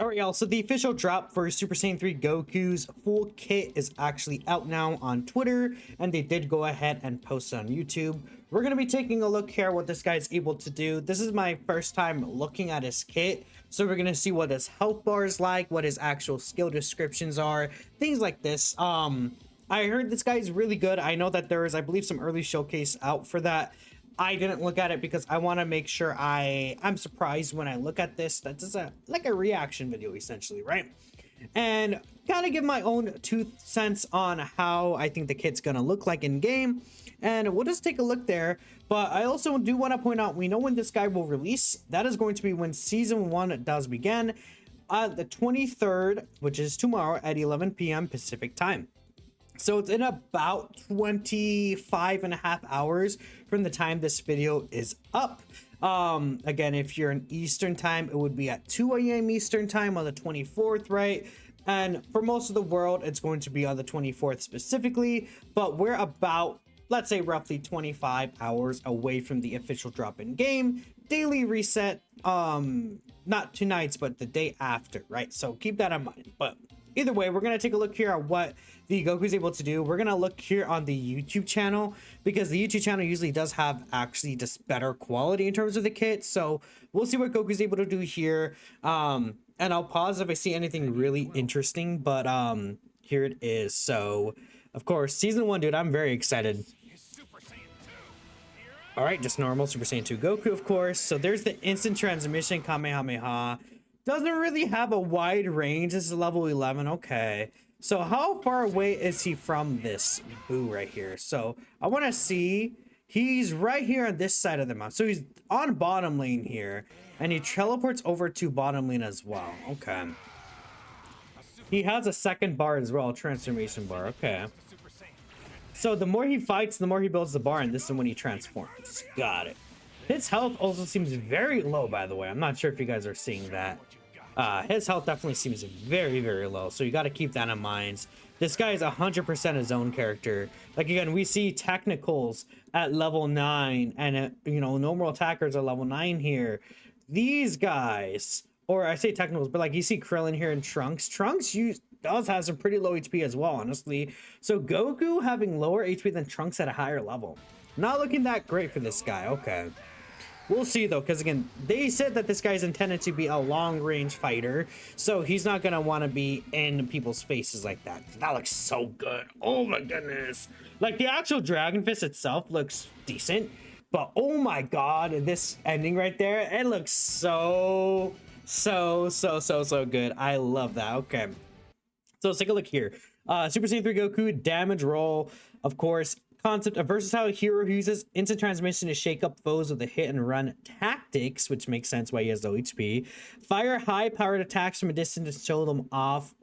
All right, y'all. So the official drop for Super Saiyan 3 Goku's full kit is actually out now on Twitter, and they did go ahead and post it on YouTube. We're going to be taking a look here what this guy's able to do. This is my first time looking at his kit, so we're going to see what his health bar is like, what his actual skill descriptions are, things like this. I heard this guy is really good. I know that there is, I believe, some early showcase out for that. I didn't look at it because I want to make sure I'm surprised when I look at this. That's like a reaction video essentially, right? And kind of give my own 2 cents on how I think the kit's gonna look like in game, and we'll just take a look there. But I also do want to point out, we know when this guy will release. That is going to be when season 1 does begin, the 23rd, which is tomorrow at 11 p.m. Pacific time. So it's in about 25.5 hours from the time this video is up. Again, if you're in Eastern time, it would be at 2 a.m. Eastern time on the 24th, right? And for most of the world, it's going to be on the 24th specifically, but we're about, let's say, roughly 25 hours away from the official drop in game. Daily reset, not 2 nights, but the day after, right? So keep that in mind. But either way, we're going to take a look here at what the Goku's able to do. We're going to look here on the YouTube channel, because the YouTube channel usually does have actually just better quality in terms of the kit. So we'll see what Goku's able to do here. And I'll pause if I see anything really interesting, but here it is. So of course, season 1, dude, I'm very excited. All right, just normal Super Saiyan 2 Goku, of course. So there's the instant transmission Kamehameha. Doesn't really have a wide range. This is level 11. Okay, so how far away is he from this Boo right here? So I want to see. He's right here on this side of the map. So he's on bottom lane here, and he teleports over to bottom lane as well. Okay, he has a second bar as well, transformation bar. Okay, so the more he fights, the more he builds the bar, and this is when he transforms. Got it. His health also seems very low, by the way. I'm not sure if you guys are seeing that. His health definitely seems very, very low. So you got to keep that in mind. This guy is 100% his own character. Like, again, we see technicals at level 9. And, you know, normal attackers are level 9 here. These guys, or I say technicals, but like you see Krillin here and Trunks. Trunks does have some pretty low HP as well, honestly. So Goku having lower HP than Trunks at a higher level. Not looking that great for this guy. Okay. We'll see, though, because, again, they said that this guy's intended to be a long-range fighter, so he's not going to want to be in people's faces like that. That looks so good. Oh, my goodness. Like, the actual Dragon Fist itself looks decent, but, oh, my God, this ending right there, it looks so good. I love that. Okay. So let's take a look here. Super Saiyan 3 Goku, damage roll, of course. Concept: a versatile hero who uses instant transmission to shake up foes with a hit and run tactics, which makes sense why he has low HP. Fire high powered attacks from a distance to show them off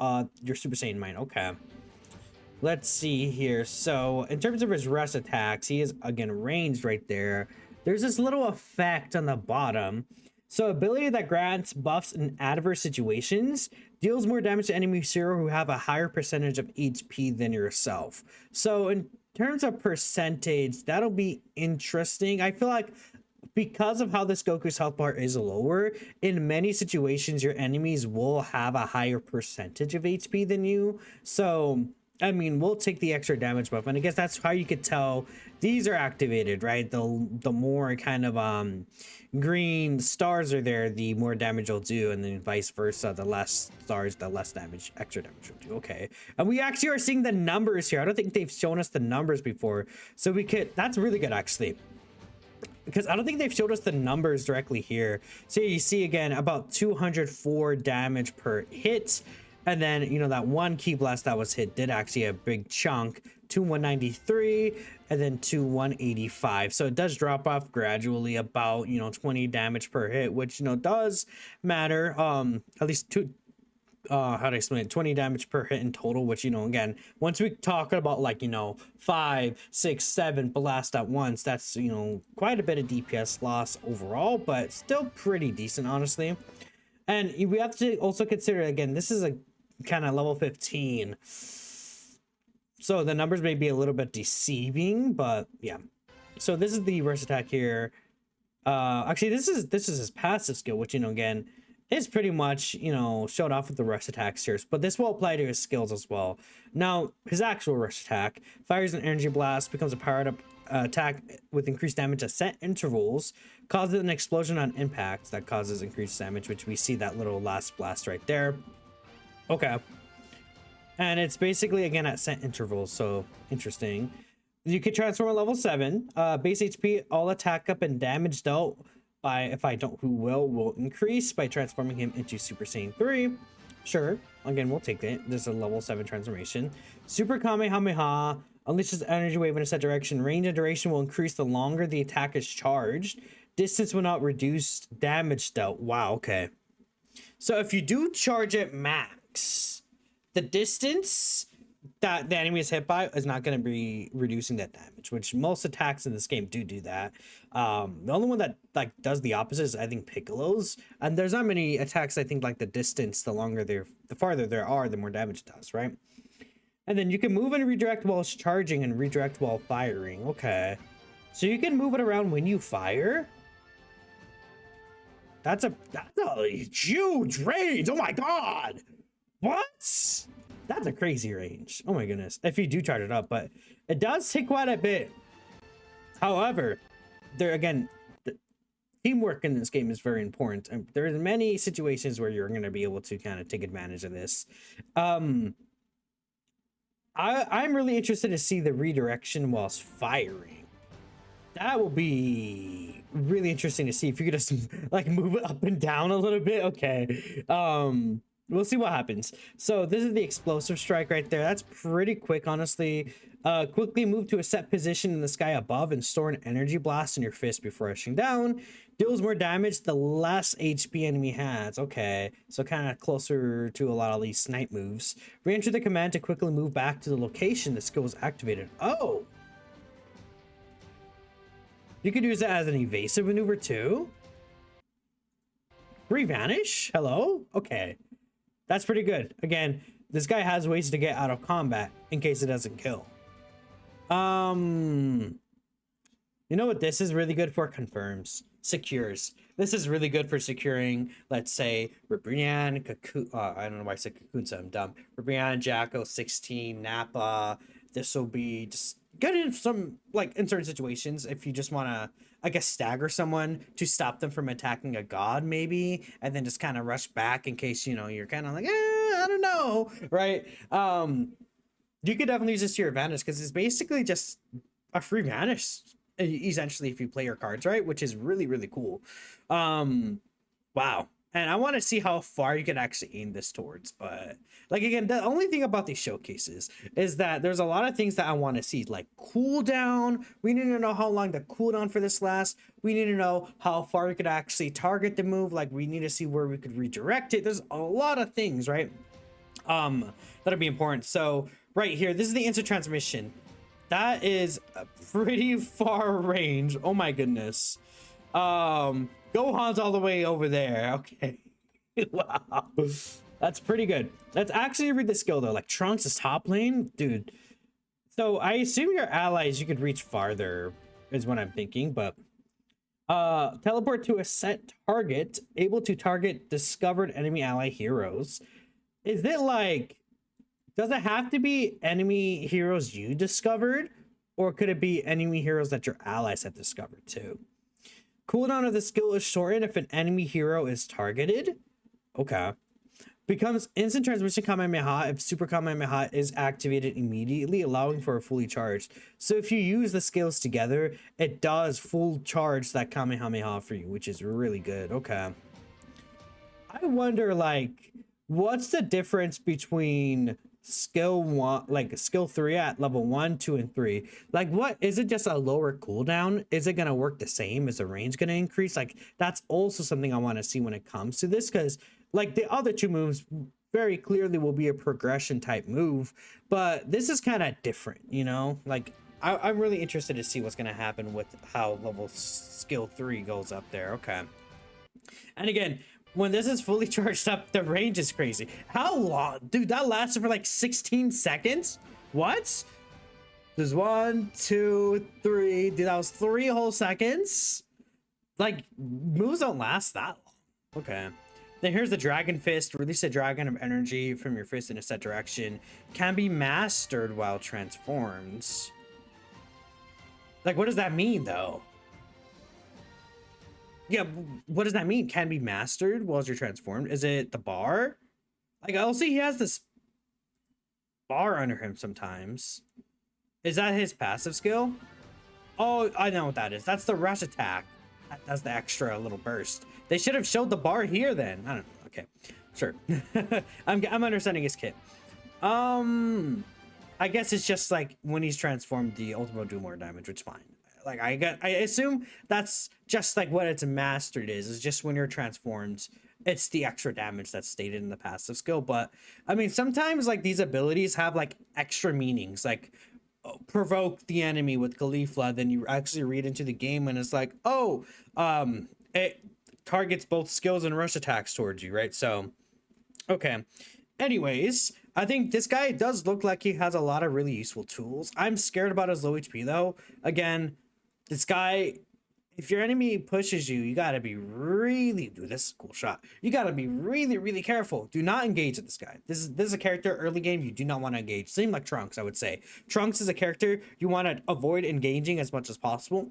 your Super Saiyan mind. Okay. Let's see here. So in terms of his rest attacks, he is again ranged right there. There's this little effect on the bottom. So ability that grants buffs in adverse situations, deals more damage to enemy hero who have a higher percentage of HP than yourself. So in terms of percentage, that'll be interesting. I feel like because of how this Goku's health bar is lower, in many situations your enemies will have a higher percentage of HP than you. So I mean, we'll take the extra damage buff, and I guess that's how you could tell these are activated, right? The more kind of green stars are there, the more damage will do, and then vice versa. The less stars, the less damage, extra damage will do. Okay, and we actually are seeing the numbers here. I don't think they've shown us the numbers before, so we could. That's really good, actually, because I don't think they've showed us the numbers directly here. So you see again about 204 damage per hit. And then, you know, that one key blast that was hit did actually a big chunk to 193 and then to 185. So it does drop off gradually about, you know, 20 damage per hit, which, you know, does matter. At least how to explain it, 20 damage per hit in total, which, you know, again, once we talk about like, you know, 5, 6, 7 blast at once, that's, you know, quite a bit of DPS loss overall, but still pretty decent, honestly. And we have to also consider, again, this is a kind of level 15, so the numbers may be a little bit deceiving, but yeah. So this is the rest attack here. Actually, this is his passive skill, which, you know, again, is pretty much, you know, showed off with the rush attacks here, but this will apply to his skills as well. Now, his actual rush attack fires an energy blast, becomes a powered up attack with increased damage at set intervals, causes an explosion on impact that causes increased damage, which we see that little last blast right there. Okay. And it's basically, again, at set intervals, so interesting. You can transform at level 7. Base HP, all attack up and damage dealt by, if I don't who will increase by transforming him into Super Saiyan 3. Sure, again, we'll take it. This is a level 7 transformation. Super Kamehameha unleashes energy wave in a set direction. Range and duration will increase the longer the attack is charged. Distance will not reduce damage dealt. Wow, okay. So if you do charge it max, the distance that the enemy is hit by is not going to be reducing that damage, which most attacks in this game do that. The only one that like does the opposite is, I think, Piccolo's, and there's not many attacks, I think, like the distance, the farther there are, the more damage it does, right? And then you can move and redirect while charging and redirect while firing. Okay, so you can move it around when you fire. That's a huge range. Oh my god, what? That's a crazy range. Oh my goodness. If you do charge it up, but it does take quite a bit. However, there again, the teamwork in this game is very important. And there's many situations where you're going to be able to kind of take advantage of this. I'm really interested to see the redirection whilst firing. That will be really interesting to see if you could just like move it up and down a little bit. Okay. We'll see what happens. So this is the explosive strike right there. That's pretty quick, honestly. Quickly move to a set position in the sky above and store an energy blast in your fist before rushing down. Deals more damage the less HP enemy has. Okay, so kind of closer to a lot of these snipe moves. Re-enter the command to quickly move back to the location the skill was activated. Oh! You could use it as an evasive maneuver too? Re-vanish? Hello? Okay. That's pretty good. Again, this guy has ways to get out of combat in case it doesn't kill. You know what this is really good for? Confirms. Secures. This is really good for securing, let's say, Ribrianne, Kaku, I don't know why I said Cocoon, so I'm dumb. Ribrianne, Jacko, 16, Nappa. This will be just good in some, like, in certain situations if you just want to, I guess, stagger someone to stop them from attacking a god, maybe, and then just kind of rush back in case, you know, you're kind of like, I don't know, right? You could definitely use this to your advantage because it's basically just a free vanish, essentially, if you play your cards right, which is really, really cool. Wow. And I want to see how far you can actually aim this towards. But like, again, the only thing about these showcases is that there's a lot of things that I want to see, like cooldown. We need to know how long the cooldown for this lasts. We need to know how far you could actually target the move. Like, we need to see where we could redirect it. There's a lot of things, right? That'll be important. So right here, this is the instant transmission. That is a pretty far range. Oh my goodness. Gohan's all the way over there. Okay. Wow. That's pretty good. Let's actually read the skill though. Like Trunks is top lane, dude. So I assume your allies, you could reach farther is what I'm thinking, but teleport to a set target, able to target discovered enemy ally heroes. Is it like, does it have to be enemy heroes you discovered, or could it be enemy heroes that your allies have discovered too? Cooldown of the skill is shortened if an enemy hero is targeted. Okay. Becomes instant transmission Kamehameha if Super Kamehameha is activated immediately, allowing for a fully charged. So if you use the skills together, it does full charge that Kamehameha for you, which is really good. Okay. I wonder, like, what's the difference between skill 1, like skill 3 at level 1, 2, and 3? Like, what is it? Just a lower cooldown? Is it gonna work the same? Is the range gonna increase? Like, that's also something I want to see when it comes to this, because like the other two moves very clearly will be a progression type move, but this is kind of different, you know? Like, I'm really interested to see what's gonna happen with how level skill 3 goes up there. Okay. And again, when this is fully charged up, the range is crazy. How long? Dude, that lasted for like 16 seconds? What? There's 1, 2, 3. Dude, that was 3 whole seconds? Like, moves don't last that long. Okay. Then here's the Dragon Fist. Release a dragon of energy from your fist in a set direction. Can be mastered while transformed. Like, what does that mean, though? Yeah, what does that mean? Can be mastered while you're transformed? Is it the bar? Like, I'll see he has this bar under him sometimes. Is that his passive skill? Oh, I know what that is. That's the rush attack. That's the extra little burst. They should have showed the bar here then. I don't know. Okay, sure. I'm understanding his kit. I guess it's just like when he's transformed, the ultimate will do more damage, which is fine. Like I assume that's just like what it's mastered is just when you're transformed, it's the extra damage that's stated in the passive skill. But I mean, sometimes like these abilities have like extra meanings, like provoke the enemy with Caulifla. Then you actually read into the game and it's like, oh, it targets both skills and rush attacks towards you, right? So, okay. Anyways, I think this guy does look like he has a lot of really useful tools. I'm scared about his low HP though. Again, this guy, if your enemy pushes you, you gotta be really, dude, this is a cool shot. You gotta be really, really careful. Do not engage with this guy. This is a character early game you do not want to engage. Same like Trunks, I would say. Trunks is a character you want to avoid engaging as much as possible.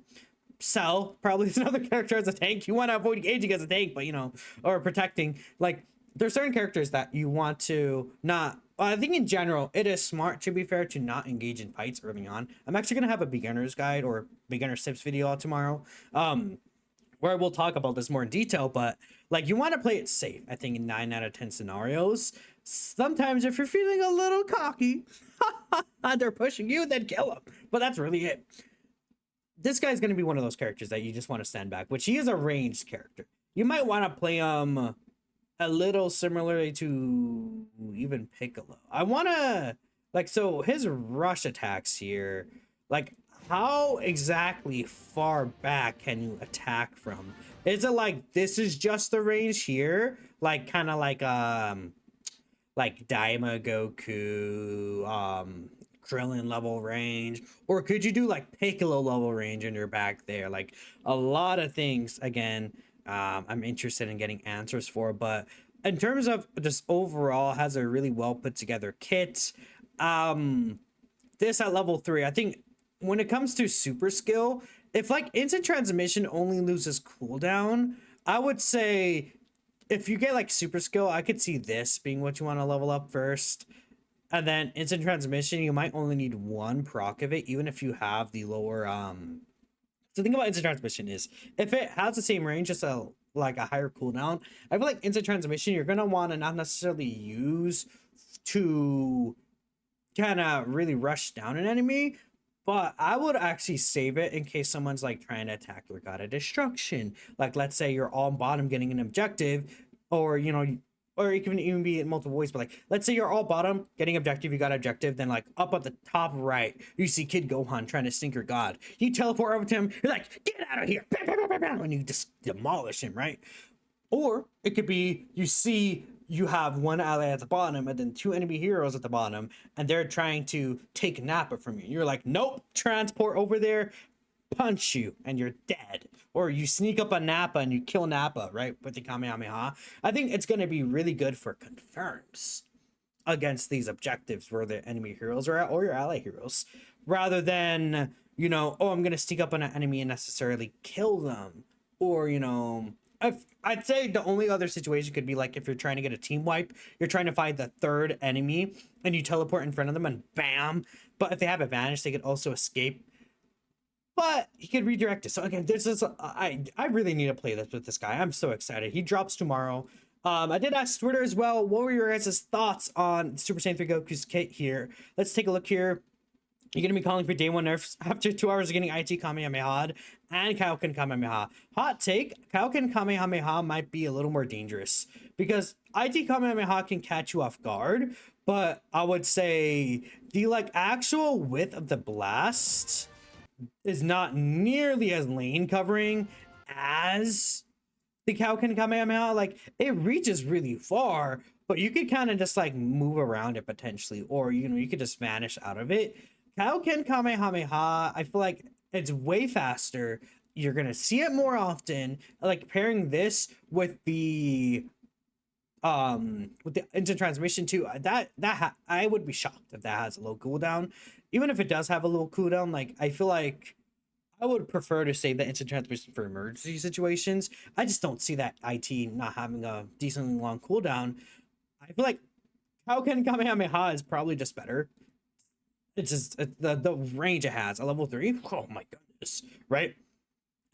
Cell probably is another character as a tank you want to avoid engaging as a tank, but you know, or protecting. Like there's certain characters that you want to not. I think in general it is smart, to be fair, to not engage in fights early on. I'm actually gonna have a beginner's guide or beginner tips video out tomorrow, where we'll talk about this more in detail. But like you want to play it safe. I think in 9 out of 10 scenarios. Sometimes if you're feeling a little cocky, they're pushing you, then kill them. But that's really it. This guy's going to be one of those characters that you just want to stand back, which he is a ranged character. You might want to play a little similarly to even Piccolo. I want to, like, so his rush attacks here, like, how exactly far back can you attack from? Is it like, this is just the range here? Like, kind of like Daima Goku, Krillin level range, or could you do like Piccolo level range in your back there? Like a lot of things, again, I'm interested in getting answers for. But in terms of just overall, has a really well put together kit. This at level 3, I think when it comes to super skill, if like instant transmission only loses cooldown, I would say if you get like super skill, I could see this being what you want to level up first. And then instant transmission, you might only need 1 proc of it, even if you have the lower. So the thing about instant transmission is if it has the same range, just like a higher cooldown, I feel like instant transmission you're gonna want to not necessarily use to kind of really rush down an enemy, but I would actually save it in case someone's like trying to attack your god of destruction. Like let's say you're all bottom getting an objective, or you know. Or it can even be in multiple ways, but like, let's say you're all bottom, getting objective, you got objective, then like up at the top right, you see Kid Gohan trying to sink your god. You teleport over to him, you're like, get out of here, and you just demolish him, right? Or it could be, you see you have one ally at the bottom and then 2 enemy heroes at the bottom, and they're trying to take Nappa from you. You're like, nope, transport over there, punch you, and you're dead. Or you sneak up on Nappa and you kill Nappa, right, with the Kamehameha. I think it's going to be really good for confirms against these objectives where the enemy heroes are at, or your ally heroes, rather than, you know, oh, I'm going to sneak up on an enemy and necessarily kill them. Or, you know, I'd say the only other situation could be like if you're trying to get a team wipe, you're trying to find the 3rd enemy and you teleport in front of them and bam. But if they have advantage, they could also escape. But he could redirect it. So again, this is I really need to play this with this guy. I'm so excited. He drops tomorrow. I did ask Twitter as well, what were your guys' thoughts on Super Saiyan 3 Goku's kit here? Let's take a look here. You're going to be calling for day 1 nerfs after 2 hours of getting IT Kamehameha and Kaioken Kamehameha. Hot take, Kaioken Kamehameha might be a little more dangerous because IT Kamehameha can catch you off guard, but I would say the like actual width of the blast is not nearly as lane covering as the Kaioken Kamehameha. Like it reaches really far, but you could kind of just like move around it potentially, or you know, you could just vanish out of it. Kaioken Kamehameha, I feel like it's way faster. You're gonna see it more often. Like pairing this with the with the instant transmission too, I would be shocked if that has a low cooldown. Even if it does have a little cooldown, like I feel like I would prefer to save the instant transmission for emergency situations. I just don't see that IT not having a decently long cooldown. I feel like Kaioken Kamehameha is probably just better. It's just the range it has. A level 3, oh my goodness, right?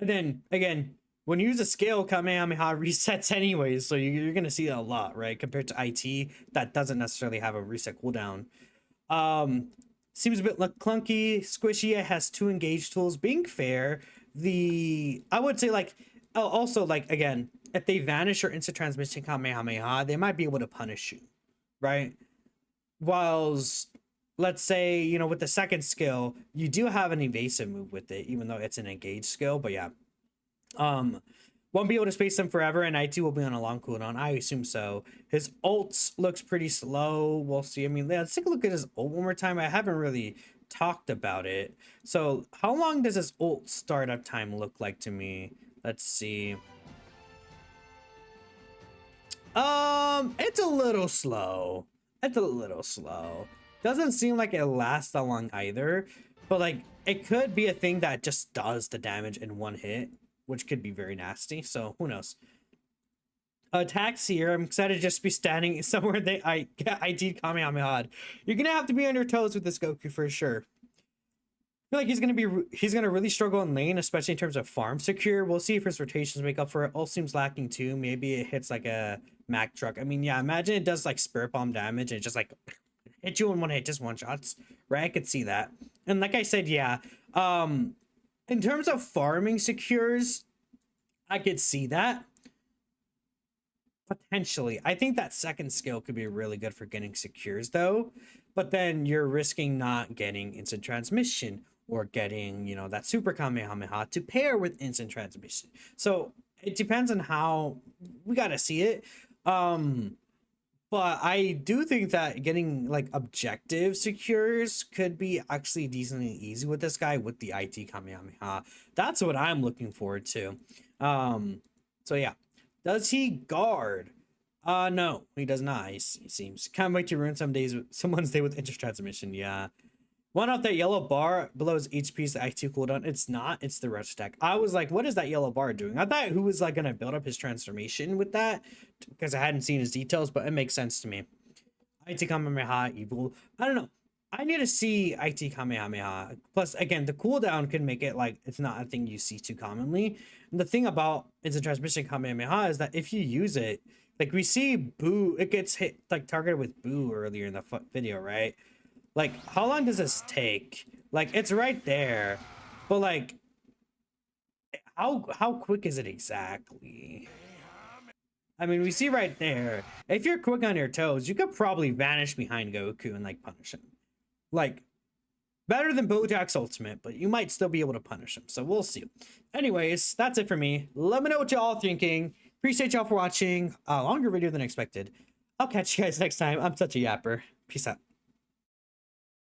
And then again, when you use a scale, Kamehameha resets anyways, so you're gonna see that a lot, right? Compared to IT, that doesn't necessarily have a reset cooldown. Seems a bit clunky, squishy. It has 2 engage tools. Being fair, I would say like, oh, also like again, if they vanish or instant transmission Kamehameha, they might be able to punish you, right? Whilst let's say, you know, with the second skill, you do have an evasive move with it, even though it's an engaged skill. But yeah, won't be able to space them forever, and IT will be on a long cooldown. I assume so. His ult looks pretty slow. We'll see. I mean, let's take a look at his ult one more time. I haven't really talked about it. So how long does his ult startup time look like to me? Let's see. It's a little slow. It's a little slow. Doesn't seem like it lasts that long either, but like it could be a thing that just does the damage in one hit, which could be very nasty. So who knows? Attacks here. I'm excited to just be standing somewhere that I IT Kamehameha. You're gonna have to be on your toes with this Goku for sure. I feel like he's gonna really struggle in lane, especially in terms of farm secure. We'll see if his rotations make up for it. Ult seems lacking too. Maybe it hits like a Mac truck. I mean, yeah, imagine it does like spirit bomb damage and it just like hit you in one hit, just one shots, right? I could see that. And like I said, yeah, in terms of farming secures, I could see that potentially. I think that second skill could be really good for getting secures though, but then you're risking not getting instant transmission or getting, you know, that super Kamehameha to pair with instant transmission. So it depends on how we got to see it. But I do think that getting like objective secures could be actually decently easy with this guy with the IT Kamehameha. That's what I'm looking forward to. So yeah. Does he guard? No, he does not. He seems. Can't wait to ruin someone's day with instant transmission. Yeah. One off that yellow bar below his HP's the IT cooldown. It's not. It's the rush attack. I was like, what is that yellow bar doing? I thought who was like gonna build up his transformation with that because I hadn't seen his details, but it makes sense to me. IT Kamehameha evil. I don't know. I need to see IT Kamehameha. Plus, again, the cooldown can make it like it's not a thing you see too commonly. And the thing about instant transmission Kamehameha is that if you use it, like we see Boo, it gets hit like targeted with Boo earlier in the video, right? Like, how long does this take? Like, it's right there, but like, how quick is it exactly? I mean, we see right there. If you're quick on your toes, you could probably vanish behind Goku and like punish him. Like, better than Bojack's ultimate, but you might still be able to punish him. So we'll see. Anyways, that's it for me. Let me know what y'all thinking. Appreciate y'all for watching. A longer video than expected. I'll catch you guys next time. I'm such a yapper. Peace out.